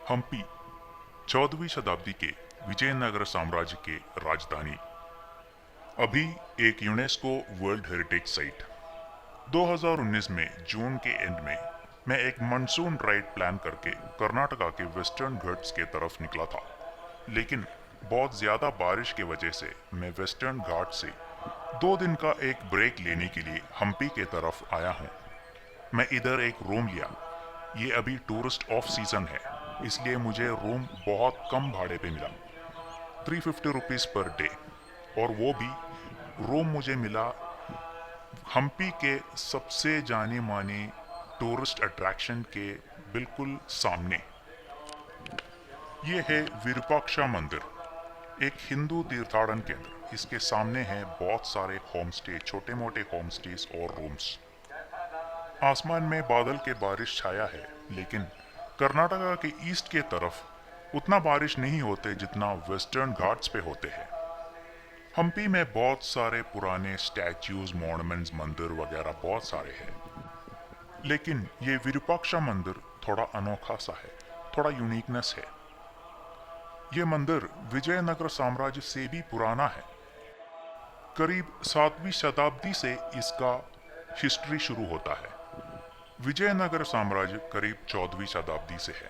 हम्पी 14वीं शताब्दी के विजयनगर साम्राज्य के राजधानी, अभी एक यूनेस्को वर्ल्ड हेरिटेज साइट। 2019 में जून के एंड में मैं एक मानसून राइड प्लान करके कर्नाटका के वेस्टर्न घाट्स के तरफ निकला था, लेकिन बहुत ज़्यादा बारिश की वजह से मैं वेस्टर्न घाट से 2 दिन का एक ब्रेक लेने के लिए हम्पी के तरफ आया हूँ। मैं इधर एक रूम लिया। ये अभी टूरिस्ट ऑफ सीजन है, इसलिए मुझे रूम बहुत कम भाड़े पे मिला, 350 रुपीज़ पर डे। और वो भी रूम मुझे मिला हम्पी के सबसे जाने माने टूरिस्ट अट्रैक्शन के बिल्कुल सामने। ये है विरूपाक्षा मंदिर, एक हिंदू तीर्थाटन केंद्र। इसके सामने है बहुत सारे होम स्टे, छोटे मोटे होम स्टेज और रूम्स। आसमान में बादल के बारिश छाया है, लेकिन कर्नाटका के ईस्ट के तरफ उतना बारिश नहीं होते जितना वेस्टर्न घाट्स पे होते हैं। हम्पी में बहुत सारे पुराने स्टैच्यूज, मॉन्यूमेंट्स, मंदिर वगैरह बहुत सारे हैं, लेकिन ये विरूपाक्षा मंदिर थोड़ा अनोखा सा है, थोड़ा यूनिकनेस है। ये मंदिर विजयनगर साम्राज्य से भी पुराना है। करीब 7वीं शताब्दी से इसका हिस्ट्री शुरू होता है। विजयनगर साम्राज्य करीब 14वीं शताब्दी से है,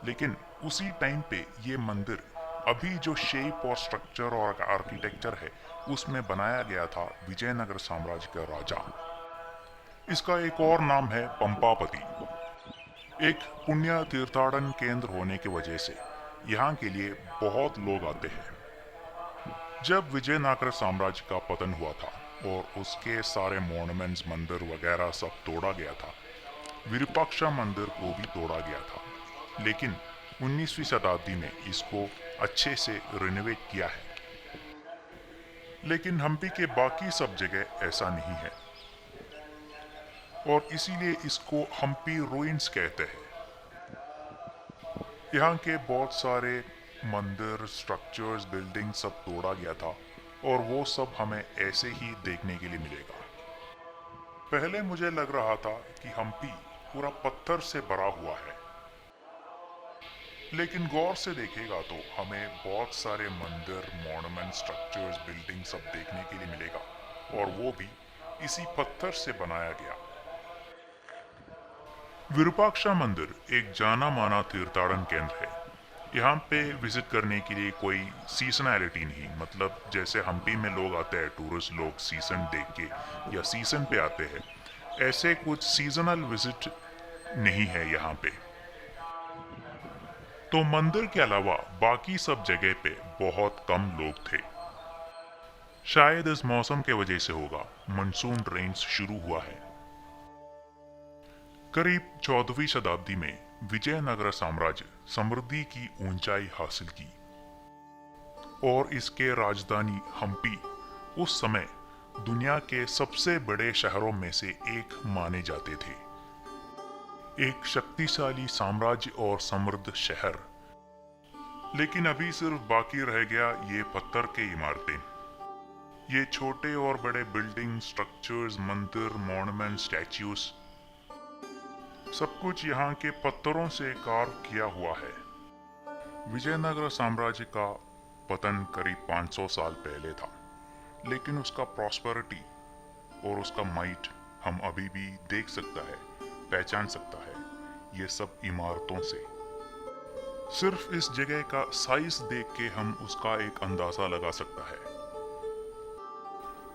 लेकिन उसी टाइम पे ये मंदिर अभी जो शेप और स्ट्रक्चर और आर्किटेक्चर है उसमें बनाया गया था विजयनगर साम्राज्य का राजा। इसका एक और नाम है पंपापति। एक पुण्य तीर्थाटन केंद्र होने की वजह से यहाँ के लिए बहुत लोग आते हैं। जब विजयनगर साम्राज्य का पतन हुआ था और उसके सारे मॉन्यूमेंट्स, मंदिर वगैरह सब तोड़ा गया था, विरूपाक्षा मंदिर को भी तोड़ा गया था, लेकिन 19वीं शताब्दी में इसको अच्छे से रिनोवेट किया है। लेकिन हम्पी के बाकी सब जगह ऐसा नहीं है, और इसीलिए इसको हम्पी रूइंस कहते हैं। यहाँ के बहुत सारे मंदिर, स्ट्रक्चर्स, बिल्डिंग सब तोड़ा गया था, और वो सब हमें ऐसे ही देखने के लिए मिलेगा। पहले मुझे लग रहा था कि हम्पी पूरा पत्थर से भरा हुआ है, लेकिन गौर से देखेगा तो हमें बहुत सारे मंदिर, मॉन्यूमेंट, स्ट्रक्चर्स, बिल्डिंग सब देखने के लिए मिलेगा, और वो भी इसी पत्थर से बनाया गया। विरूपाक्षा मंदिर एक जाना माना तीर्थाटन केंद्र है। यहाँ पे विजिट करने के लिए कोई सीजनैलिटी नहीं, मतलब जैसे हम्पी में लोग आते हैं, टूरिस्ट लोग सीजन देख के या सीजन पे आते हैं, ऐसे कुछ सीजनल विजिट नहीं है यहाँ पे। तो मंदिर के अलावा बाकी सब जगह पे बहुत कम लोग थे। शायद इस मौसम के वजह से होगा, मानसून रेन्स शुरू हुआ है। करीब 14वीं शताब्दी में विजयनगर साम्राज्य समृद्धि की ऊंचाई हासिल की, और इसके राजधानी हम्पी उस समय दुनिया के सबसे बड़े शहरों में से एक माने जाते थे। एक शक्तिशाली साम्राज्य और समृद्ध शहर। लेकिन अभी सिर्फ बाकी रह गया ये पत्थर के इमारतें। ये छोटे और बड़े बिल्डिंग, स्ट्रक्चर्स, मंदिर, मॉन्यूमेंट, स्टैच्यूज, सब कुछ यहाँ के पत्थरों से कार्व किया हुआ है। विजयनगर साम्राज्य का पतन करीब 500 साल पहले था, लेकिन उसका प्रॉस्पेरिटी और उसका माइट हम अभी भी देख सकता है, पहचान सकता है, ये सब इमारतों से। सिर्फ इस जगह का साइज देख के हम उसका एक अंदाजा लगा सकता है।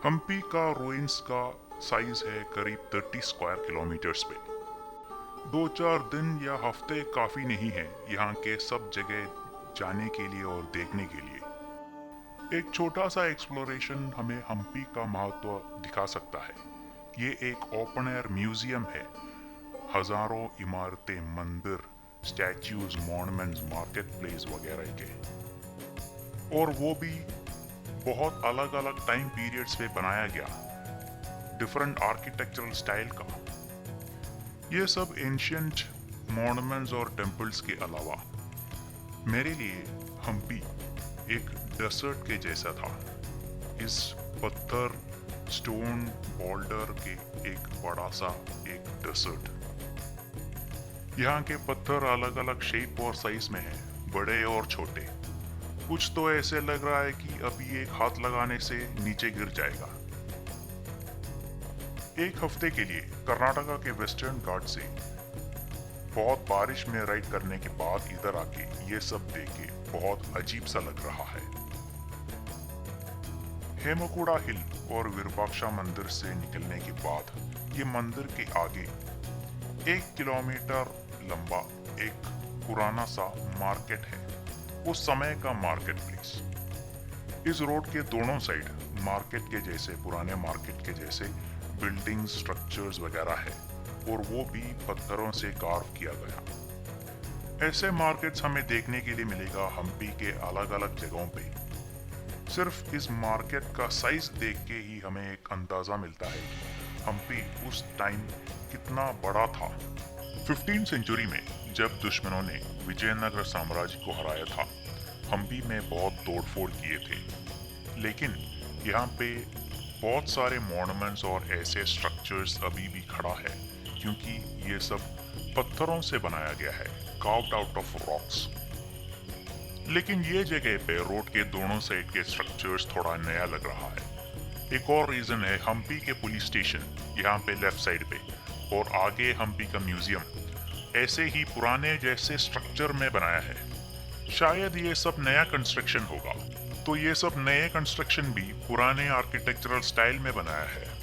हम्पी का रूइंस का साइज है करीब 30 स्क्वायर किलोमीटर्स पे। 2-4 दिन या हफ्ते काफी नहीं है यहाँ के सब जगह जाने के लिए और देखने के लिए। एक छोटा सा एक्सप्लोरेशन हमें हम्पी का महत्व दिखा सकता है। ये एक ओपन एयर म्यूजियम है, हजारों इमारतें, मंदिर, स्टैच्यूज, मॉन्यूमेंट्स, मार्केट प्लेस वगैरह के, और वो भी बहुत अलग अलग टाइम पीरियड्स पे बनाया गया, डिफरेंट आर्किटेक्चरल स्टाइल का। ये सब एंशियंट मॉन्यूमेंट्स और टेम्पल्स के अलावा मेरे लिए हम्पी एक डेजर्ट के जैसा था। इस पत्थर, स्टोन, बोल्डर के एक बड़ा सा एक डेजर्ट। यहाँ के पत्थर अलग अलग शेप और साइज में हैं, बड़े और छोटे। कुछ तो ऐसे लग रहा है कि अभी एक हाथ लगाने से नीचे गिर जाएगा। एक हफ्ते के लिए कर्नाटका के वेस्टर्न घाट से बहुत बारिश में राइड करने के बाद इधर आके ये सब देख के बहुत अजीब सा लग रहा है। हेमकुड़ा हिल और विरूपाक्षा मंदिर से निकलने के बाद ये मंदिर के आगे 1 किलोमीटर लंबा एक पुराना सा मार्केट है, उस समय का मार्केट प्लेस। इस रोड के दोनों साइड मार्केट के जैसे, पुराने मार्केट के जैसे बिल्डिंग स्ट्रक्चर्स वगैरह है, और वो भी पत्थरों से कार्व किया गया। ऐसे मार्केट्स हमें देखने के लिए मिलेगा हम्पी के अलग अलग जगहों पे। सिर्फ इस मार्केट का साइज देख के ही हमें एक अंदाजा मिलता है कि हम्पी उस टाइम कितना बड़ा था। 15वीं सेंचुरी में जब दुश्मनों ने विजयनगर साम्राज्य को हराया था, हम्पी में बहुत तोड़फोड़ किए थे, लेकिन यहाँ पे बहुत सारे मॉन्यूमेंट्स और ऐसे स्ट्रक्चर्स अभी भी खड़ा है, क्योंकि ये सब पत्थरों से बनाया गया है, कार्व्ड आउट ऑफ रॉक्स। लेकिन ये जगह पे रोड के दोनों साइड के स्ट्रक्चर्स थोड़ा नया लग रहा है। एक और रीजन है हम्पी के पुलिस स्टेशन, यहाँ पे लेफ्ट साइड पे, और आगे हम्पी का म्यूजियम ऐसे ही पुराने जैसे स्ट्रक्चर में बनाया है। शायद ये सब नया कंस्ट्रक्शन होगा, तो ये सब नए कंस्ट्रक्शन भी पुराने आर्किटेक्चरल स्टाइल में बनाया है।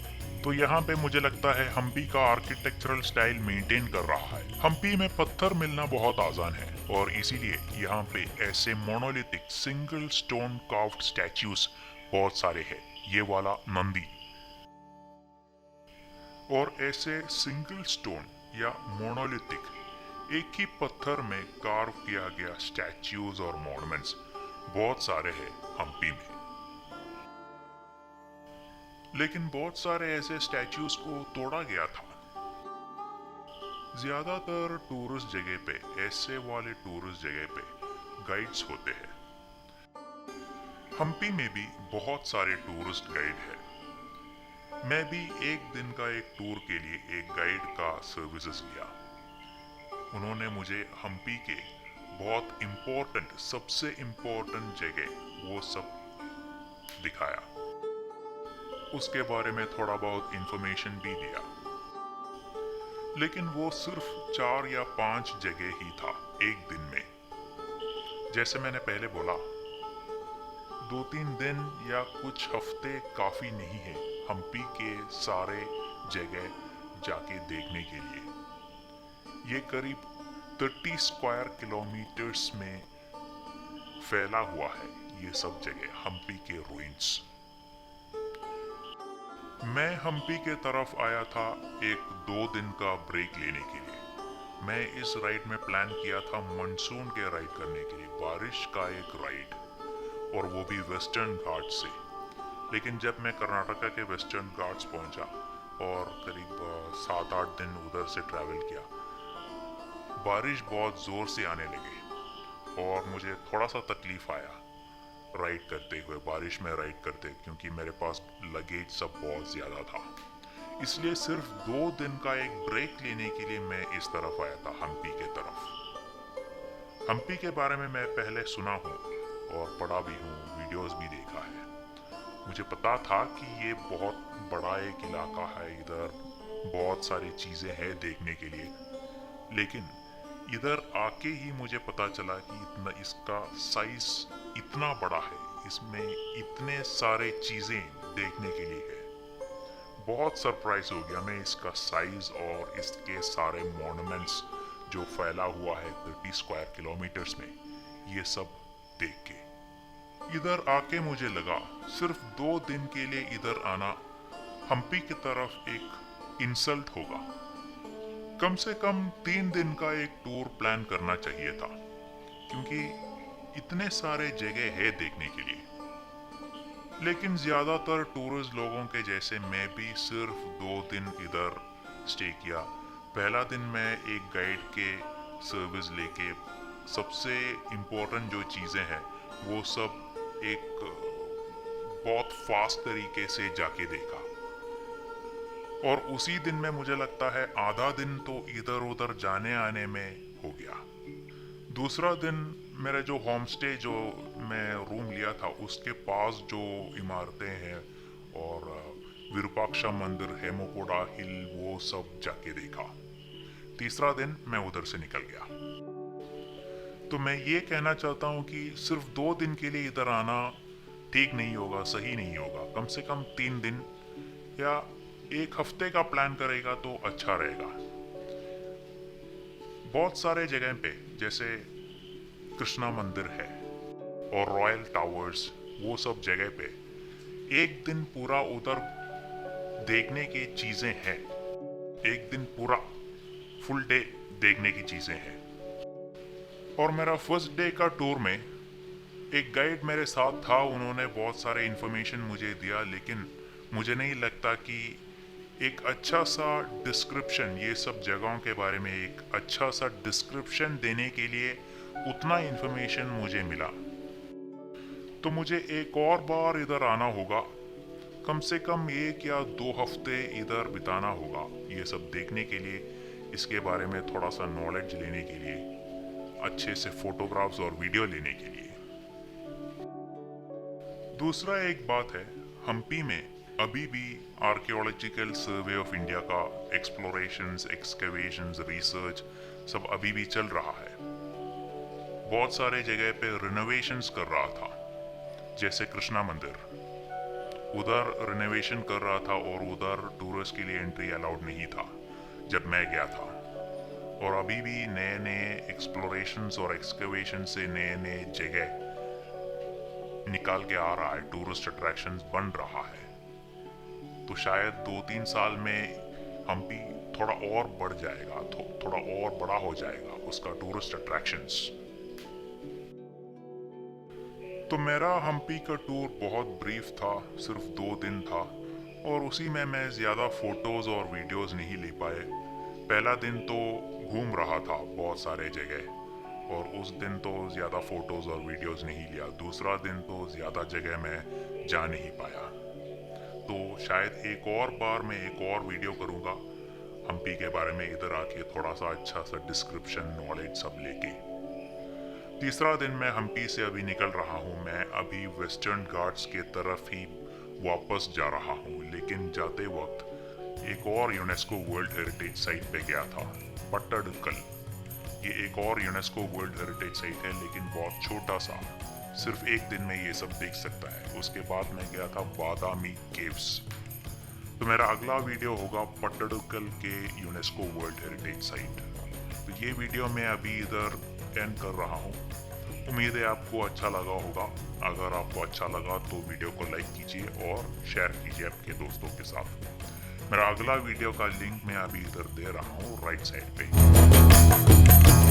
तो यहाँ पे मुझे लगता है हम्पी का आर्किटेक्चरल स्टाइल मेंटेन कर रहा है। हम्पी में पत्थर मिलना बहुत आसान है, और इसीलिए यहाँ पे ऐसे monolithic single stone carved statues बहुत सारे हैं। ये वाला नंदी, और ऐसे सिंगल स्टोन या मोनोलिथिक एक ही पत्थर में कार्व किया गया स्टैच्यूज और मॉन्यूमेंट्स बहुत सारे हैं हम्पी में। लेकिन बहुत सारे ऐसे स्टैच्यूज को तोड़ा गया था। ज्यादातर टूरिस्ट जगह पे, ऐसे वाले टूरिस्ट जगह पे गाइड्स होते हैं। हम्पी में भी बहुत सारे टूरिस्ट गाइड हैं। मैं भी एक दिन का एक टूर के लिए एक गाइड का सर्विसेज लिया। उन्होंने मुझे हम्पी के बहुत इम्पोर्टेंट, सबसे इम्पोर्टेंट जगह वो सब दिखाया। उसके बारे में थोड़ा बहुत इंफॉर्मेशन भी दिया। लेकिन वो सिर्फ 4 या 5 जगह ही था एक दिन में। जैसे मैंने पहले बोला, 2-3 दिन या कुछ हफ्ते काफी नहीं है हम्पी के सारे जगह जाके देखने के लिए। ये करीब 30 स्क्वायर किलोमीटर्स में फैला हुआ है ये सब जगह, हम्पी के रूइंस। मैं हम्पी के तरफ आया था 1-2 दिन का ब्रेक लेने के लिए। मैं इस राइड में प्लान किया था मानसून के राइड करने के लिए, बारिश का एक राइड, और वो भी वेस्टर्न घाट से। लेकिन जब मैं कर्नाटका के वेस्टर्न घाट्स पहुंचा और करीब 7-8 दिन उधर से ट्रैवल किया, बारिश बहुत जोर से आने लगी और मुझे थोड़ा सा तकलीफ आया राइड करते हुए, बारिश में राइड करते, क्योंकि मेरे पास लगेज सब बहुत ज़्यादा था। इसलिए सिर्फ 2 दिन का एक ब्रेक लेने के लिए मैं इस तरफ आया था, हम्पी के तरफ। हम्पी के बारे में मैं पहले सुना हूँ और पढ़ा भी हूँ, वीडियोस भी देखा है। मुझे पता था कि ये बहुत बड़ा एक इलाका है, इधर बहुत सारी चीज़ें हैं देखने के लिए। लेकिन इधर आके ही मुझे पता चला कि इसका साइज इतना बड़ा है, इसमें इतने सारे चीजें देखने के लिए है। बहुत सरप्राइज हो गया मैं इसका साइज और इसके सारे मॉन्यूमेंट्स जो फैला हुआ है 30 स्क्वायर किलोमीटर्स में, ये सब देख के। इधर आके मुझे लगा सिर्फ 2 दिन के लिए इधर आना हम्पी की तरफ एक इंसल्ट होगा। कम से कम 3 दिन का एक टूर प्लान करना चाहिए था, क्योंकि इतने सारे जगह है देखने के लिए। लेकिन ज्यादातर टूरिस्ट लोगों के जैसे मैं भी सिर्फ 2 दिन इधर स्टे किया। पहला दिन मैं एक गाइड के सर्विस लेके सबसे इम्पोर्टेंट जो चीजें हैं वो सब एक बहुत फास्ट तरीके से जाके देखा। और उसी दिन में मुझे लगता है आधा दिन तो इधर उधर जाने आने में हो गया। दूसरा दिन मेरे जो होम स्टे जो मैं रूम लिया था उसके पास जो इमारतें हैं और विरूपाक्षा मंदिर, हेमोकोडा हिल, वो सब जाके देखा। तीसरा दिन मैं उधर से निकल गया। तो मैं ये कहना चाहता हूँ कि सिर्फ 2 दिन के लिए इधर आना ठीक नहीं होगा, सही नहीं होगा। कम से कम 3 दिन या 1 हफ्ते का प्लान करेगा तो अच्छा रहेगा। बहुत सारे जगह पे जैसे कृष्णा मंदिर है और रॉयल टावर्स, वो सब जगह पे 1 दिन पूरा उधर देखने की चीजें हैं। 1 दिन पूरा फुल डे देखने की चीजें हैं। और मेरा फर्स्ट डे का टूर में एक गाइड मेरे साथ था, उन्होंने बहुत सारे इन्फॉर्मेशन मुझे दिया, लेकिन मुझे नहीं लगता कि एक अच्छा सा डिस्क्रिप्शन, ये सब जगहों के बारे में एक अच्छा सा डिस्क्रिप्शन देने के लिए उतना इन्फॉर्मेशन मुझे मिला। तो मुझे एक और बार इधर आना होगा, कम से कम 1 या 2 हफ्ते इधर बिताना होगा ये सब देखने के लिए, इसके बारे में थोड़ा सा नॉलेज लेने के लिए, अच्छे से फोटोग्राफ्स और वीडियो लेने के लिए। दूसरा एक बात है, हम्पी में अभी भी आर्कियोलॉजिकल सर्वे ऑफ इंडिया का एक्सप्लोरेशंस, एक्सकेवेशंस, रिसर्च सब अभी भी चल रहा है। बहुत सारे जगह पे रिनोवेशंस कर रहा था, जैसे कृष्णा मंदिर, उधर रिनोवेशन कर रहा था और उधर टूरिस्ट के लिए एंट्री अलाउड नहीं था जब मैं गया था। और अभी भी नए नए एक्सप्लोरेशंस और एक्सकेवेशन से नए नए जगह निकाल के आ रहा है, टूरिस्ट अट्रैक्शंस बन रहा है। तो शायद 2-3 साल में हम्पी थोड़ा और बढ़ जाएगा, थोड़ा और बड़ा हो जाएगा उसका टूरिस्ट अट्रैक्शंस। तो मेरा हम्पी का टूर बहुत ब्रीफ था, सिर्फ 2 दिन था और उसी में मैं ज़्यादा फोटोज़ और वीडियोज़ नहीं ले पाए। पहला दिन तो घूम रहा था बहुत सारे जगह और उस दिन तो ज़्यादा फ़ोटोज़ और वीडियोज़ नहीं लिया। दूसरा दिन तो ज़्यादा जगह मैं जा नहीं पाया। तो शायद एक और बार मैं एक और वीडियो करूँगा हम्पी के बारे में, इधर आके थोड़ा सा अच्छा सा डिस्क्रिप्शन, नॉलेज सब लेके। तीसरा दिन मैं हम्पी से अभी निकल रहा हूँ। मैं अभी वेस्टर्न घाट्स के तरफ ही वापस जा रहा हूँ, लेकिन जाते वक्त एक और यूनेस्को वर्ल्ड हेरिटेज साइट पे गया था, पट्टाडकल। ये एक और यूनेस्को वर्ल्ड हेरिटेज साइट है, लेकिन बहुत छोटा सा, सिर्फ 1 दिन में ये सब देख सकता है। उसके बाद मैं गया था बादामी केव्स। तो मेरा अगला वीडियो होगा पट्टाडकल के यूनेस्को वर्ल्ड हेरिटेज साइट। तो ये वीडियो मैं अभी इधर एंड कर रहा हूँ। उम्मीद है आपको अच्छा लगा होगा। अगर आपको अच्छा लगा तो वीडियो को लाइक कीजिए और शेयर कीजिए आपके दोस्तों के साथ। मेरा अगला वीडियो का लिंक मैं अभी इधर दे रहा हूँ राइट साइड पे।